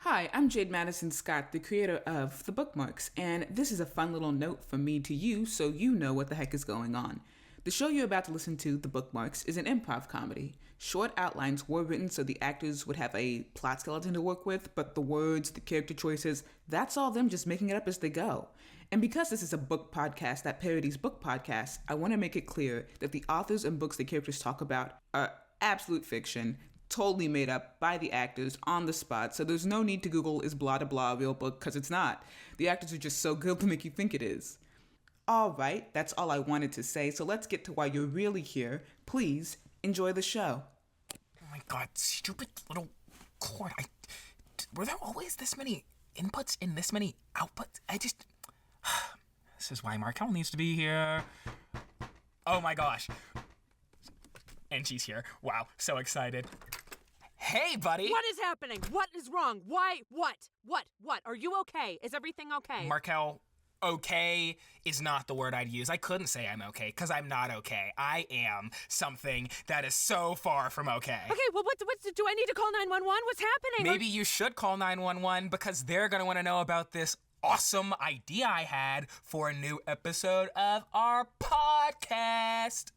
Hi, I'm Jade Madison Scott, the creator of the BookMarks, and this is a fun little note from me to you so you know what the heck is going on. The show you're about to listen to, The BookMarks, is an improv comedy. Short outlines were written so the actors would have a plot skeleton to work with, but the words, the character choices, that's all them just making it up as they go. And because this is a book podcast that parodies book podcasts, I want to make it clear that the authors and books the characters talk about are absolute fiction, totally made up by the actors on the spot, so there's no need to Google is blah blah a real book, because it's not. The actors are just so good to make you think it is. All right, that's all I wanted to say, so let's get to why you're really here. Please enjoy the show. Oh my god, stupid little cord. Were there always this many inputs and this many outputs? This is why Marquelle needs to be here. Oh my gosh. And she's here. Wow, so excited. Hey, buddy! What is happening? What is wrong? Why? What? Are you okay? Is everything okay? Marquelle, okay is not the word I'd use. I couldn't say I'm okay, because I'm not okay. I am something that is so far from okay. Okay, well, what do I need to call 911? What's happening? Maybe you should call 911, because they're going to want to know about this awesome idea I had for a new episode of our podcast.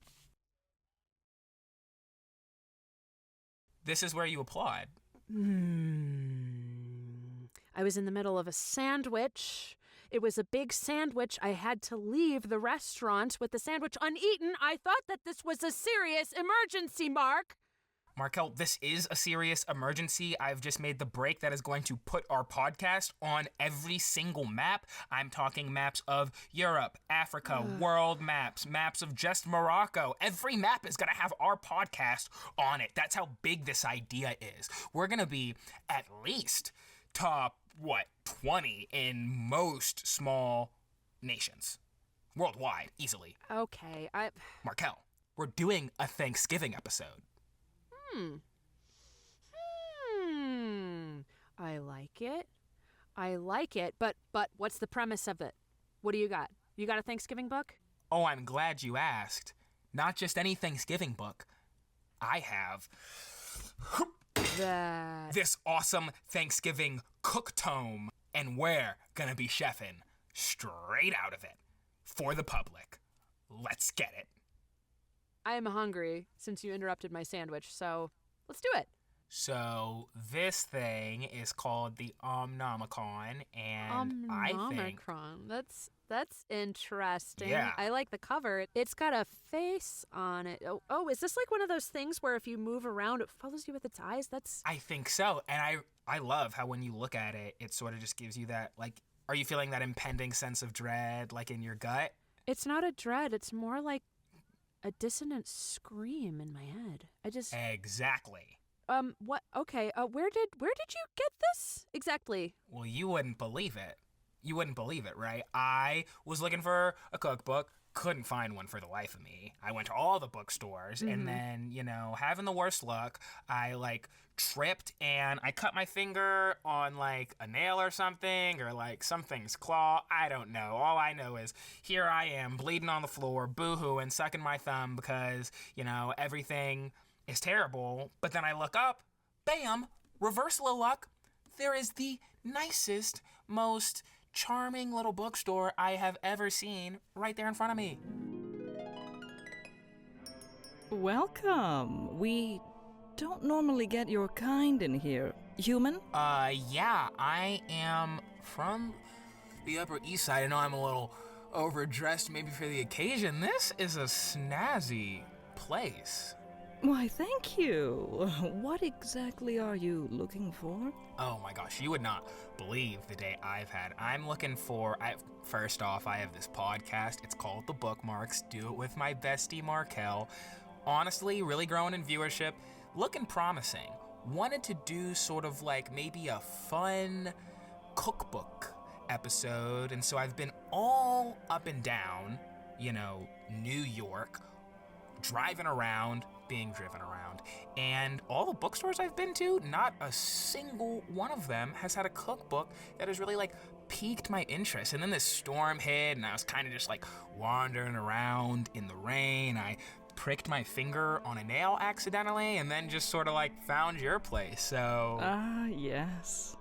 This is where you applaud. I was in the middle of a sandwich. It was a big sandwich. I had to leave the restaurant with the sandwich uneaten. I thought that this was a serious emergency, Mark. Marquelle, this is a serious emergency. I've just made the break that is going to put our podcast on every single map. I'm talking maps of Europe, Africa, world maps, maps of just Morocco. Every map is going to have our podcast on it. That's how big this idea is. We're going to be at least top, 20 in most small nations. Worldwide, easily. Okay, Marquelle, we're doing a Thanksgiving episode. I like it, but what's the premise of it? What do you got? You got a Thanksgiving book? Oh, I'm glad you asked. Not just any Thanksgiving book. I have this awesome Thanksgiving cook tome, and we're gonna be chefing straight out of it for the public. Let's get it. I am hungry since you interrupted my sandwich, so let's do it. So this thing is called the Omnomicon, and I think... That's interesting. Yeah. I like the cover. It's got a face on it. Oh, is this like one of those things where if you move around, it follows you with its eyes? I think so, and I love how when you look at it, it sort of just gives you that, like, are you feeling that impending sense of dread, like, in your gut? It's not a dread. It's more like a dissonant scream in my head. Exactly. What? Okay. Where did you get this exactly? Well, you wouldn't believe it. You wouldn't believe it, right? I was looking for a cookbook, couldn't find one for the life of me. I went to all the bookstores, and then, having the worst luck, I, tripped, and I cut my finger on, a nail or something, or, something's claw. I don't know. All I know is here I am, bleeding on the floor, boo-hooing, sucking my thumb because, everything is terrible. But then I look up, bam, reversal of luck. There is the nicest, most charming little bookstore I have ever seen right there in front of me. Welcome. We don't normally get your kind in here. Human? Yeah, I am from the Upper East Side. I know I'm a little overdressed maybe for the occasion. This is a snazzy place. Why, thank you. What exactly are you looking for? Oh my gosh, you would not believe the day I've had. I'm looking for, first off, I have this podcast. It's called The BookMarks. Do it with my bestie, Marquelle. Honestly, really growing in viewership. Looking promising. Wanted to do sort of maybe a fun cookbook episode. And so I've been all up and down, New York, driving around, being driven around, and all the bookstores I've been to, not a single one of them has had a cookbook that has really piqued my interest. And then this storm hit, and I was kind of just wandering around in the rain. I pricked my finger on a nail accidentally, and then just sort of found your place. So Ah, yes.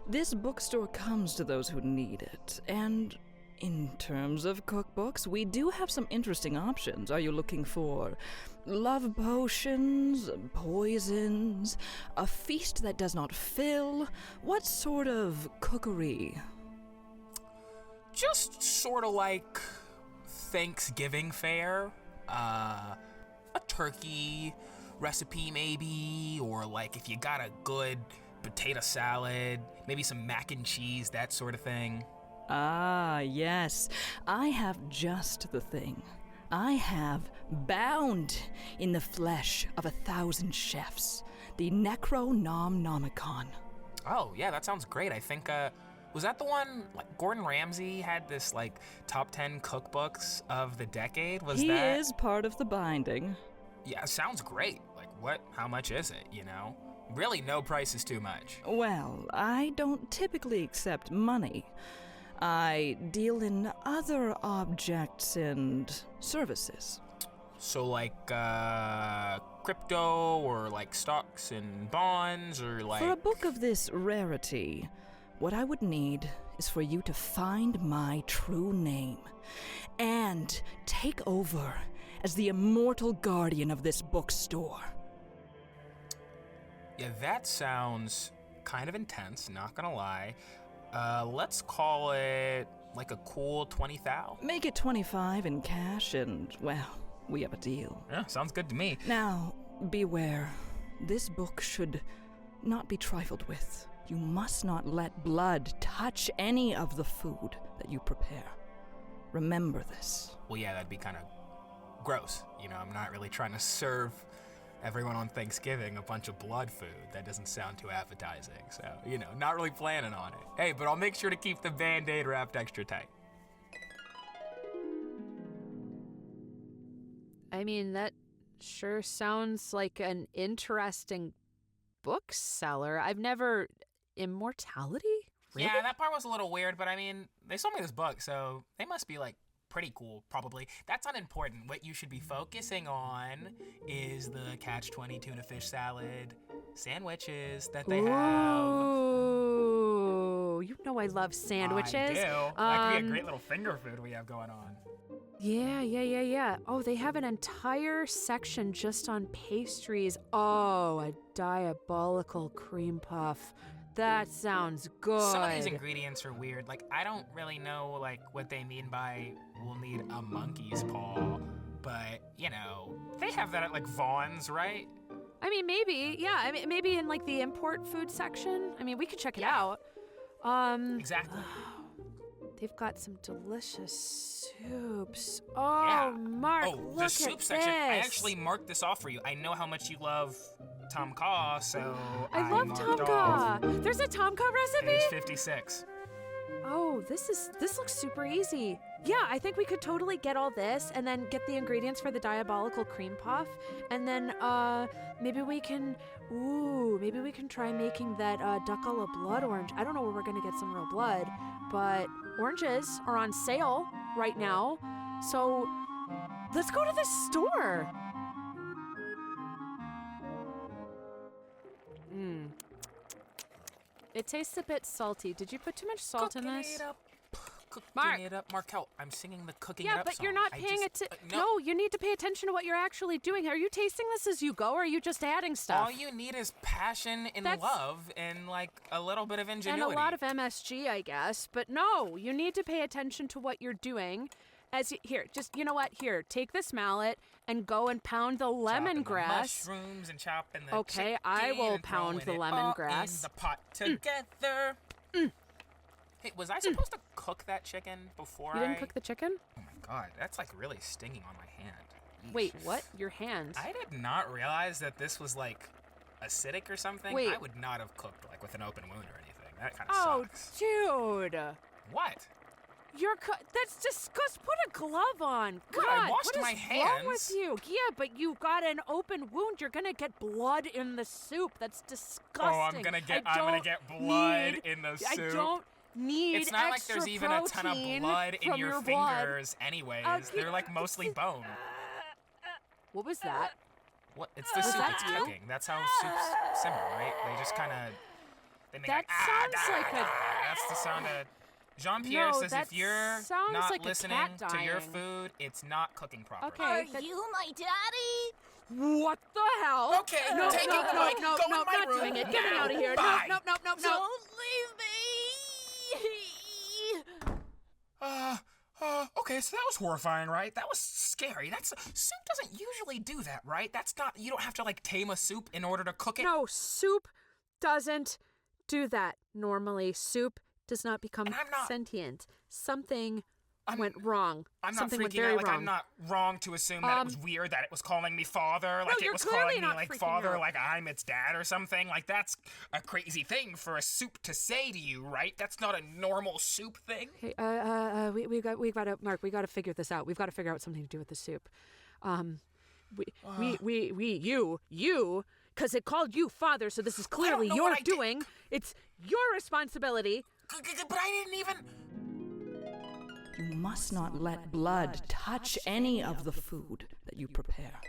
This bookstore comes to those who need it, and in terms of cookbooks, we do have some interesting options. Are you looking for love potions, poisons, a feast that does not fill? What sort of cookery? Just sort of like Thanksgiving fare. A turkey recipe maybe, or like if you got a good potato salad, maybe some mac and cheese, that sort of thing. Ah, yes. I have just the thing. I have, bound in the flesh of 1,000 chefs, the Necronomicon. Oh, yeah, that sounds great. I think, was that the one, like, Gordon Ramsay had this, like, top 10 cookbooks of the decade? He is part of the binding. Yeah, sounds great. Like, how much is it, you know? Really, no price is too much. Well, I don't typically accept money. I deal in other objects and services. So, like, crypto, or, like, stocks and bonds, or, like... For a book of this rarity, what I would need is for you to find my true name and take over as the immortal guardian of this bookstore. Yeah, that sounds kind of intense, not gonna lie. Let's call it like a cool 20,000. Make it 25 in cash and, well, we have a deal. Yeah, sounds good to me. Now, beware. This book should not be trifled with. You must not let blood touch any of the food that you prepare. Remember this. Well, yeah, that'd be kind of gross. You know, I'm not really trying to serve everyone on Thanksgiving a bunch of blood food. That doesn't sound too appetizing. So, you know, not really planning on it. Hey, but I'll make sure to keep the Band-Aid wrapped extra tight. I mean, that sure sounds like an interesting bookseller. I've never... Immortality? Really? Yeah, that part was a little weird, but I mean, they sold me this book, so they must be, like, pretty cool, probably. That's unimportant. What you should be focusing on is the Catch-20 tuna fish salad sandwiches that they have. Ooh, you know I love sandwiches. I do. That could be a great little finger food we have going on. Yeah. Oh, they have an entire section just on pastries. Oh, a diabolical cream puff. That sounds good. Some of these ingredients are weird. Like, I don't really know, like, what they mean by we'll need a monkey's paw. But, you know, they have that at, like, Vaughn's, right? I mean, maybe. Yeah, I mean, maybe in, like, the import food section. I mean, we could check it out. Exactly. They've got some delicious soups. Oh, yeah. Mark, look the soup at section. this. I actually marked this off for you. I know how much you love Tom Kha, so I love Tom Kha. There's a Tom Kha recipe? Page 56. Oh, this looks super easy. Yeah, I think we could totally get all this and then get the ingredients for the diabolical cream puff, and then maybe we can try making that duck a la blood orange. I don't know where we're gonna get some real blood, but oranges are on sale right now, so let's go to the store. It tastes a bit salty. Did you put too much salt in this? Cooking it up. Marquelle, I'm singing the cooking it up song. Yeah, but song. you're not paying attention. No, you need to pay attention to what you're actually doing. Are you tasting this as you go, or are you just adding stuff? All you need is passion and love and, like, a little bit of ingenuity. And a lot of MSG, I guess. But no, you need to pay attention to what you're doing. Here, you know what? Here, take this mallet and go and pound the lemongrass. Mushrooms and chopping the Okay, I will pound the lemongrass. In the pot together. Hey, was I supposed to cook that chicken before You didn't cook the chicken? Oh my god, that's like really stinging on my hand. Eesh. Wait, what? Your hand? I did not realize that this was like acidic or something. Wait. I would not have cooked like with an open wound or anything. That kind of sucks. Oh, dude. What? That's disgusting. Put a glove on. God, I washed my hands. What's wrong with you? Yeah, but you got an open wound. You're gonna get blood in the soup. That's disgusting. Oh, I'm gonna get blood in the soup. I don't need It's not like extra there's even a ton of blood in your fingers blood. anyways. They're like mostly bone. What was that? What? It's the soup that's cooking. That's how soups simmer, right? They just kind of They make That sounds like a... That's the sound of... Jean-Pierre No, says that if you're sounds not like a listening cat to your dying. food, it's not cooking properly. Okay. Are you my daddy? What the hell? Okay, No, take no, it, no, Mike. no, Go no, in my not room doing it. Get me now. out of here. Bye. No. Don't leave me. Okay, so that was horrifying, right? That was scary. Soup doesn't usually do that, right? You don't have to, like, tame a soup in order to cook it. No, soup doesn't do that. Normally, soup does not become And I'm not- sentient. Something went wrong. I'm not Something went freaking very out. Like, wrong. I'm not wrong to assume that it was weird that it was calling me father. Like, it you're was clearly calling me, not like, freaking father, out. like I'm its dad or something. Like, that's a crazy thing for a soup to say to you, right? That's not a normal soup thing. Okay, we got to, Mark, we got to figure this out. We've got to figure out something to do with the soup. You, because it called you father, so this is clearly know your what I did. doing. It's your responsibility. But I didn't even... You must not let blood touch any of the food that you prepare.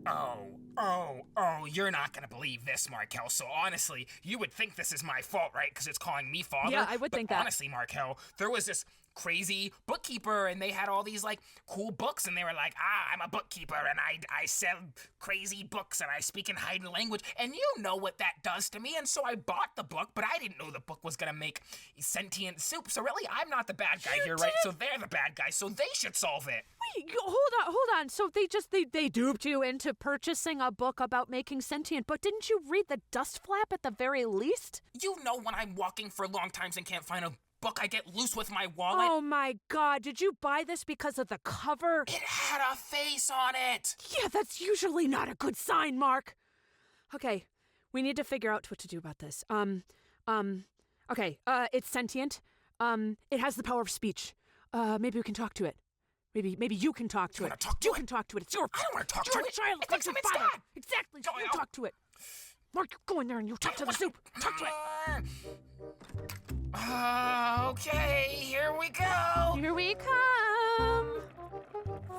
Oh, you're not gonna believe this, Marquelle. So honestly, you would think this is my fault, right? Because it's calling me father. Yeah, I would But think that. honestly, Marquelle, there was this crazy bookkeeper, and they had all these, like, cool books, and they were like, I'm a bookkeeper, and I sell crazy books, and I speak in hidden language, and you know what that does to me, and so I bought the book, but I didn't know the book was gonna make sentient soup, so really, I'm not the bad guy here, right? So they're the bad guy, so they should solve it. Wait, hold on. So they duped you into purchasing a book about making sentient, but didn't you read the dust flap at the very least? You know when I'm walking for long times and can't find a book, I get loose with my wallet. Oh my God, did you buy this because of the cover? It had a face on it. Yeah, that's usually not a good sign, Mark. Okay, we need to figure out what to do about this. It's sentient. It has the power of speech. Maybe we can talk to it. Maybe you can talk to it. You can talk to it. It's your. I don't want to talk to You're it. the child. It thinks I'm its father. dad. Exactly. No, You I- talk to it. Mark, you go in there and you talk to the soup. Talk to it. Okay, here we go. Here we come.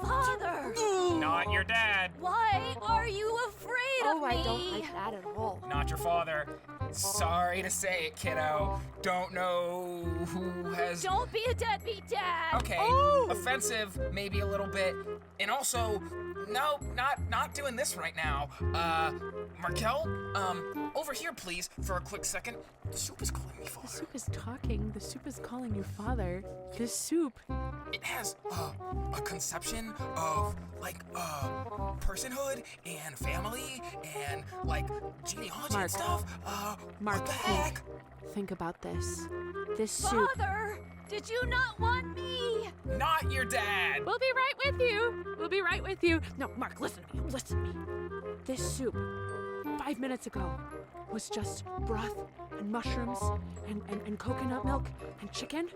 Father, Not your dad. why are you afraid of me? I don't like that at all. Not your father. Sorry to say it, kiddo. Don't know who has... Don't be a deadbeat dad. Okay, offensive, maybe a little bit. And also, no, not doing this right now. Marquelle, over here, please, for a quick second. The soup is calling me The father. soup is talking. The soup is calling you father. This soup. It has a conception of, like, personhood and family and, like, genealogy Mark. and stuff. Mark, what the heck? think about this. This soup. Father, did you not want me? Not your dad. We'll be right with you. We'll be right with you. No, Mark, listen to me. Listen to me. This soup, 5 minutes ago, was just broth and mushrooms and coconut milk and chicken.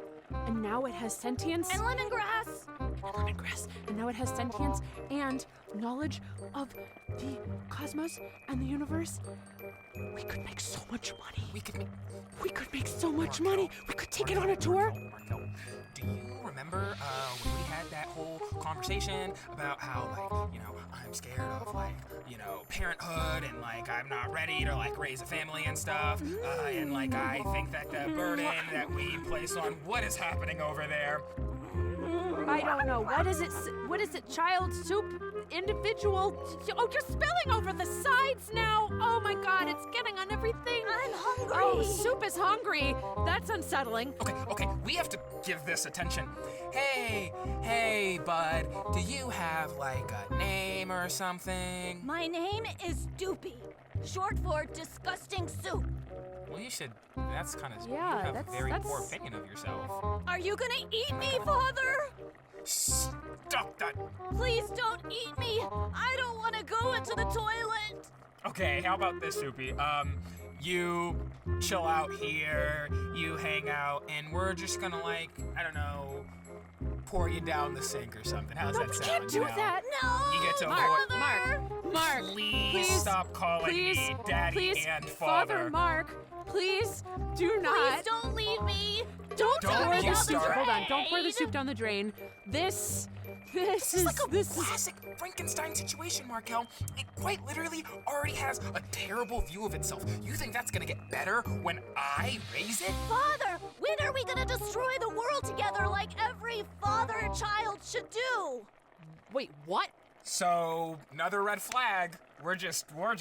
And now it has sentience. And lemongrass. And lemongrass. And now it has sentience and knowledge of the cosmos and the universe. We could make so much money. We could make so much money. We could take it on a tour. Marquelle, do you remember when we had that whole conversation about how, like, you know, I'm scared of, like, you know, parenthood and, like, I'm not ready to, like, raise a family and stuff. And, like, I think that the burden that we place on what is happening over there. I don't know. What is it? What is it? Child soup? Individual? Oh, you're spilling over the sides now. Oh my God, it's getting on everything. I'm hungry. Oh, soup is hungry. That's unsettling. Okay, we have to give this attention. Hey, bud, do you have, like, a name or something? My name is Doopy, short for disgusting soup. Well, you should. That's kind of. Yeah, you have that's- a very that's- poor opinion of yourself. Are you gonna eat me, Father? Stop that. Please don't eat me. I don't want to go into the toilet. Okay, how about this, Soupy? You chill out here, you hang out, and we're just gonna, like, I don't know, pour you down the sink or something. How's that sound? Can't do that. No! You get to Mark, Please stop calling me Daddy and Father. Mark, please do not. Please don't leave me. Don't pour you the start. soup. Hold on, don't pour the soup down the drain. This is Like a classic Frankenstein situation, Marquelle. It quite literally already has a terrible view of itself. You think that's gonna get better when I raise it? Father, when are we gonna destroy the world together like every father and child should do? Wait, what? So, another red flag. We're just, we're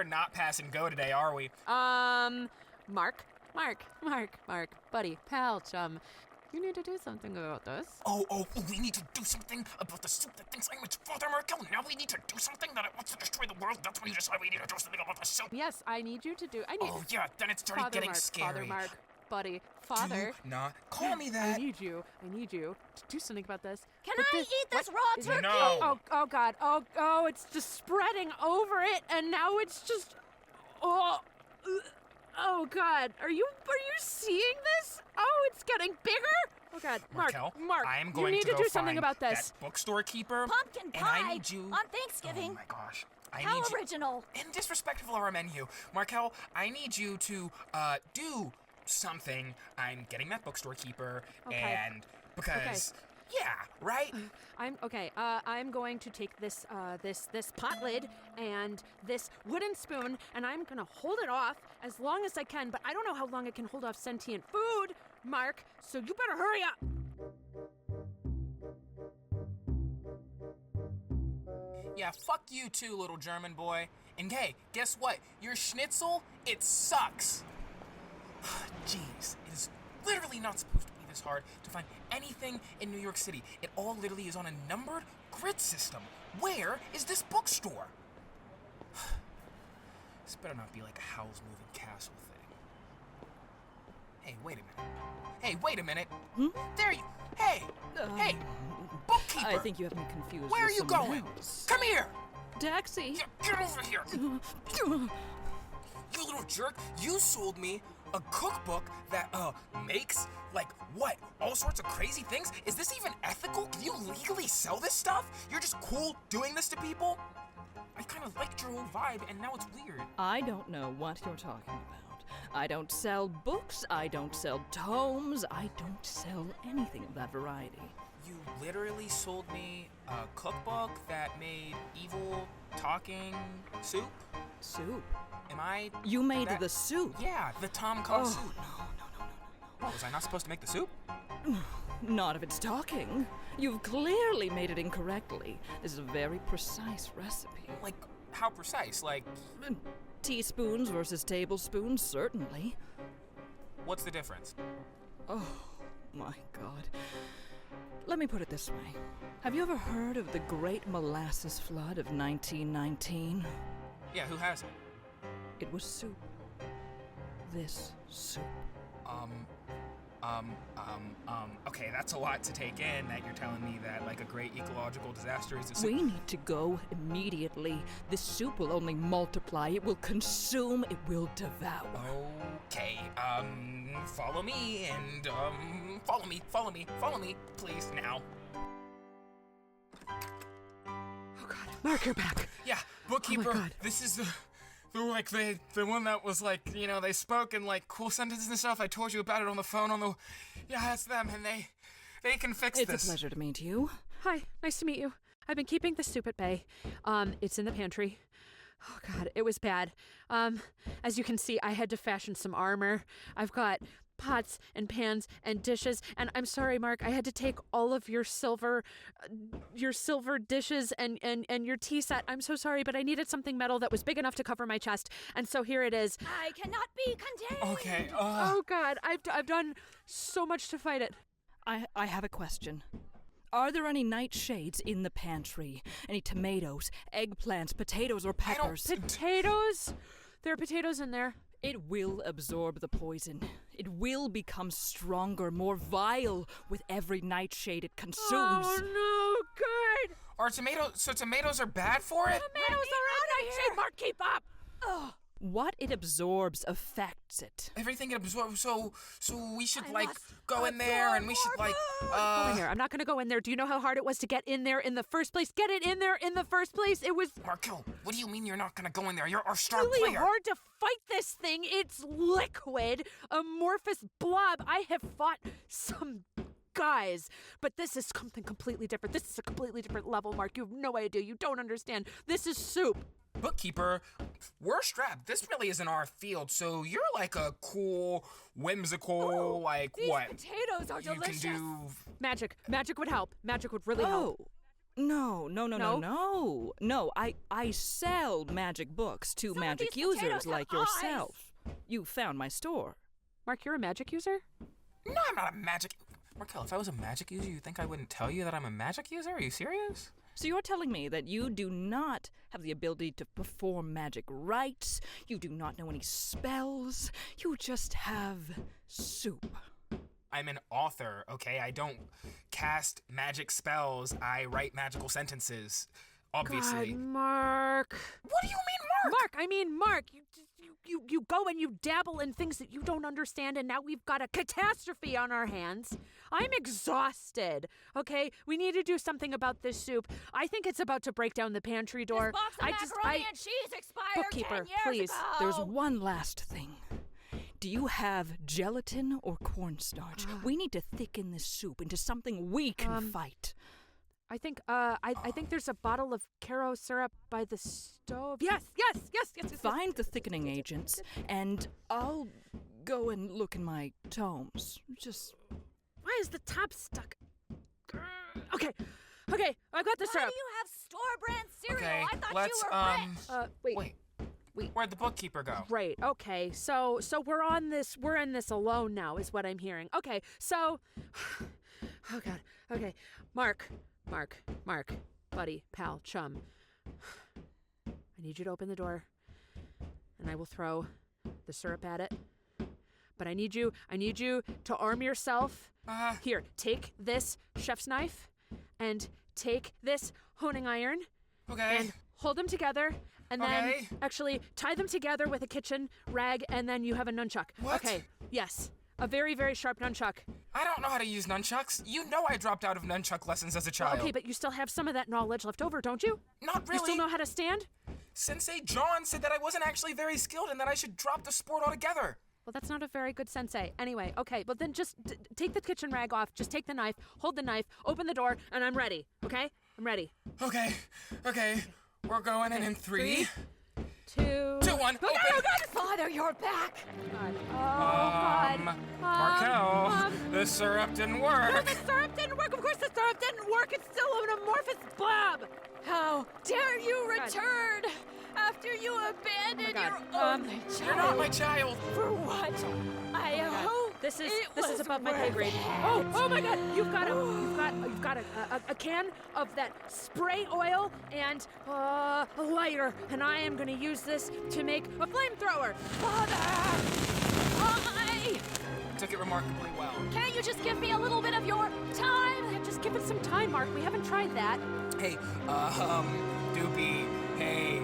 not passing go today, are we? Mark, buddy, pal, chum. You need to do something about this. Oh, we need to do something about the soup that thinks I'm its father, Marquelle. Now we need to do something that it wants to destroy the world. That's when you decide we need to do something about the soup. Yes, I need you to do. Oh, yeah, then it's already getting scary. Father Mark, buddy, father. Do not call me that. I need you to do something about this. Can But I this- eat this what? raw Is turkey? it- No. Oh God. Oh, it's just spreading over it, and now it's just. Oh God. Are you seeing this? Oh, it's getting bigger. Oh God, Marquelle, Mark, I'm going you need to go do something find about this. that bookstore keeper. Pumpkin and pie I need you. on Thanksgiving. Oh my gosh. I How need you. original. And disrespectful of our menu. Marquelle, I need you to do something. I'm getting that bookstore keeper, Okay. and because yeah, right? I'm going to take this pot lid and this wooden spoon, and I'm gonna hold it off as long as I can. But I don't know how long it can hold off sentient food, Mark. So you better hurry up. Yeah, fuck you too, little German boy. And hey, guess what? Your schnitzel, it sucks. Jeez, it is literally not supposed to be this hard to find anything in New York City. It all literally is on a numbered grid system. Where is this bookstore? This better not be like a Howl's Moving Castle thing. Hey, wait a minute. There you. Hey, bookkeeper. I think you have me confused. Where are with you someone going? else. Come here. Taxi. Get over here. You little jerk, you sold me a cookbook that, makes, like, what? All sorts of crazy things? Is this even ethical? Can you legally sell this stuff? You're just cool doing this to people? I kind of liked your whole vibe, and now it's weird. I don't know what you're talking about. I don't sell books, I don't sell tomes, I don't sell anything of that variety. You literally sold me a cookbook that made evil talking soup? Soup? Am I... You made that- the soup? Yeah, the Tom Kha Oh, soup. no. Was I not supposed to make the soup? Not if it's talking. You've clearly made it incorrectly. This is a very precise recipe. Like, how precise? Like, Teaspoons versus tablespoons, certainly. what's the difference? Oh, my God. Let me put it this way. Have you ever heard of the Great Molasses Flood of 1919? Yeah, who hasn't? It was soup. This soup. Okay, that's a lot to take in that you're telling me that, like, a great ecological disaster is a soup. We need to go immediately. This soup will only multiply. It will consume. It will devour. Okay, follow me and, follow me, please, now. Oh God, Mark, you're back. Yeah, bookkeeper, God. this is the one that was like, they spoke in like cool sentences and stuff. I told you about it on the phone yeah, that's them, and they can fix It's this. a pleasure to meet you. Hi, nice to meet you. I've been keeping the soup at bay. It's in the pantry. Oh God, it was bad. As you can see, I had to fashion some armor. I've got pots and pans and dishes, and I'm sorry, Mark, I had to take all of your silver dishes and your tea set. I'm so sorry, but I needed something metal that was big enough to cover my chest, and so here it is. I cannot be contained. Okay, Oh God, I've done so much to fight it. I have a question. Are there any nightshades in the pantry? Any tomatoes, eggplants, potatoes, or peppers? Potatoes? There are potatoes in there. It will absorb the poison. It will become stronger, more vile with every nightshade it consumes. Oh no, God! Are tomatoes, so tomatoes are bad for it? Tomatoes are out of here! Mark, keep up! What it absorbs affects it. Everything it absorbs, so we should, go in there and we should, Go in there. I'm not going to go in there. Do you know how hard it was to get in there in the first place? Get it in there in the first place. It was Marquelle, what do you mean you're not going to go in there? You're our star really player. hard to fight this thing. It's liquid, amorphous blob. I have fought some guys, but this is something completely different. This is a completely different level, Mark. You have no idea. You don't understand. This is soup. Bookkeeper, we're strapped. This really isn't our field, so you're like a cool, whimsical, These what? potatoes are You delicious. can do... Magic. Magic would help. Magic would really help. No. No? No, I sell magic books to Some of magic these users potatoes like have eyes. yourself. You found my store. Mark, you're a magic user? No, I'm not a magic... Marquelle, if I was a magic user, you think I wouldn't tell you that I'm a magic user? Are you serious? So you're telling me that you do not have the ability to perform magic rites, you do not know any spells, you just have soup. I'm an author, okay? I don't cast magic spells. I write magical sentences, obviously. God, Mark. What do you mean, Mark? Mark, you go and you dabble in things that you don't understand, and now we've got a catastrophe on our hands. I'm exhausted, okay? We need to do something about this soup. I think it's about to break down the pantry door. This box of macaroni and cheese expired Bookkeeper, 10 years please. ago. There's one last thing. Do you have gelatin or cornstarch? We need to thicken this soup into something we can fight. I think there's a bottle of Caro syrup by the stove. Yes. Find the thickening agents, and I'll go and look in my tomes. Just... Why is the top stuck? Okay, I got the Why syrup. do you have store-brand cereal? Okay, I thought let's, you were rich. Wait. Where'd the bookkeeper go? Right. Okay. So we're on this. We're in this alone now, is what I'm hearing. Okay. So, oh God. Okay, Mark, buddy, pal, chum. I need you to open the door, and I will throw the syrup at it. But I need you to arm yourself. Here, take this chef's knife, and take this honing iron. Okay. And hold them together, and then actually tie them together with a kitchen rag, and then you have a nunchuck. What? Okay, yes. A very, very sharp nunchuck. I don't know how to use nunchucks. You know I dropped out of nunchuck lessons as a child. Okay, but you still have some of that knowledge left over, don't you? Not really. You still know how to stand? Sensei John said that I wasn't actually very skilled and that I should drop the sport altogether. Well, that's not a very good sensei. Anyway, okay, well then just take the kitchen rag off, just take the knife, hold the knife, open the door, and I'm ready, okay? I'm ready. Okay. We're going in 3, 2, 2, 1, open! Father, you're back. God. Oh, God. Marquelle, the syrup didn't work. No, the syrup didn't work. Of course the syrup didn't work. It's still an amorphous blob. How dare you God. return after you abandoned Oh, your God. only child? You're not my child. For what? I hope This is was above my pay worth grade. it. Oh my God! You've got a can of that spray oil and a lighter, and I am going to use this to make a flamethrower. Father! Why? Took it remarkably well. Can't you just give me a little bit of your time? Yeah, just give it some time, Mark. We haven't tried that. Hey, Doopy, hey,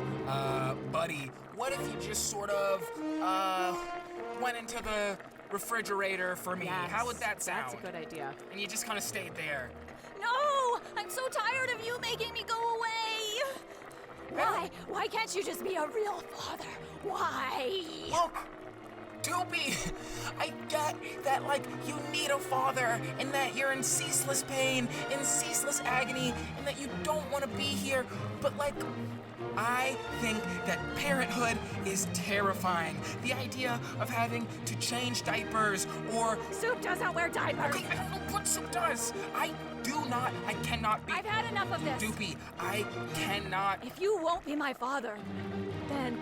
buddy, what if you just sort of, went into the refrigerator for me? Yes, How would that sound? That's a good idea. And you just kind of stayed there. No! I'm so tired of you making me go away! Why? Why can't you just be a real father? Why? Look, Doopy, I get that, you need a father, and that you're in ceaseless pain, in ceaseless agony, and that you don't want to be here, but, I think that parenthood is terrifying. The idea of having to change diapers or... Soup doesn't wear diapers! Okay, I don't know what Soup does. I cannot be... I've had enough of this! Doopy, I cannot... If you won't be my father, then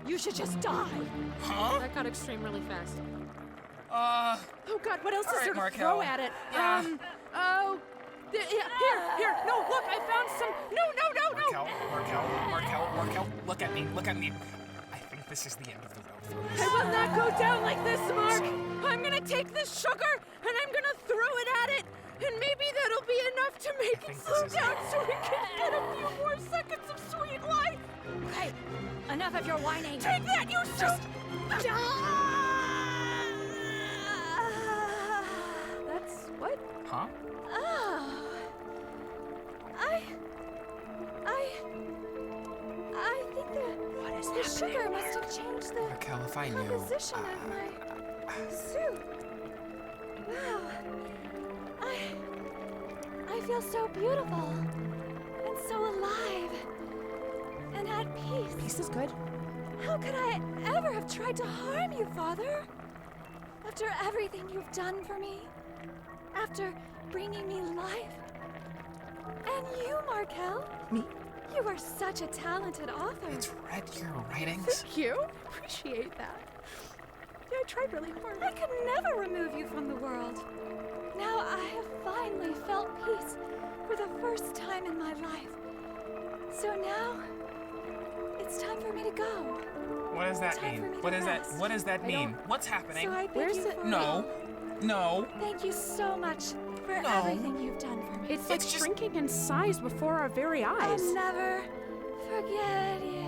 you should just die. Huh? That got extreme really fast. Uh... Oh God! What else All is right, there to Marquelle. throw at it? Yeah. Here. No, look! I found some. No! Marquelle, look at me. I think this is the end of the road. I will not go down like this, Mark. I'm gonna take this sugar and I'm gonna throw it at it, and maybe that'll be enough to make it think slow this is down so we can get a few more seconds of sweet life. Okay, Enough of your whining. Take that, you soup! That's what? Huh? Oh. I think the sugar must have changed the Marquelle, if I knew. composition of my soup. Wow. I feel so beautiful and so alive and at peace. Peace is good. How could I ever have tried to harm you, Father? After everything you've done for me. After bringing me life. And you, Marquelle. Me? You are such a talented author. It's read your writings. Thank you. Appreciate that. Yeah, I tried really hard. I could never remove you from the world. Now I have finally felt peace for the first time in my life. So now, it's time for me to go. What does that Time mean? for me to What does that? rest. What does that mean? What's happening? So I thank Where's you it? for No. Thank you so much for No. everything you've done for me. It's like just- shrinking in size before our very eyes. I'll never forget you.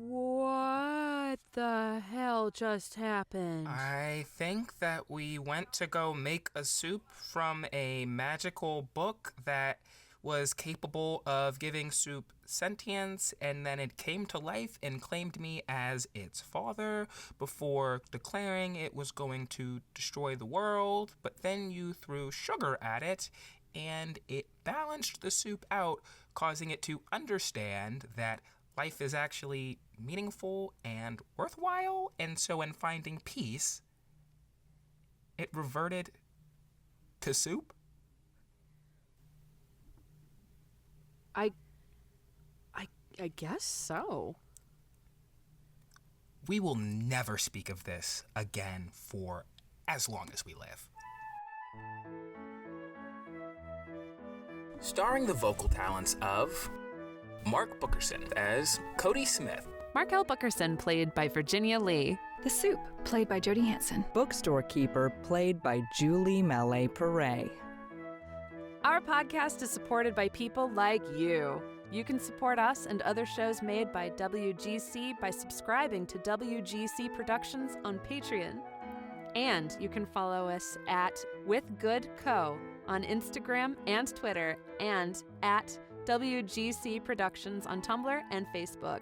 What the hell just happened? I think that we went to go make a soup from a magical book that was capable of giving soup sentience, and then it came to life and claimed me as its father before declaring it was going to destroy the world. But then you threw sugar at it, and it balanced the soup out, causing it to understand that life is actually meaningful and worthwhile. And so in finding peace, it reverted to soup. I guess so. We will never speak of this again for as long as we live. Starring the vocal talents of Mark Bookerson as Cody Smith, Marquelle Bookerson, played by Virginia Lee. The Soup, played by Jodi Hansen. Bookstore Keeper, played by Julie Mallet-Paret. Our podcast is supported by people like you. You can support us and other shows made by WGC by subscribing to WGC Productions on Patreon. And you can follow us at WithGoodCo on Instagram and Twitter, and at WGC Productions on Tumblr and Facebook.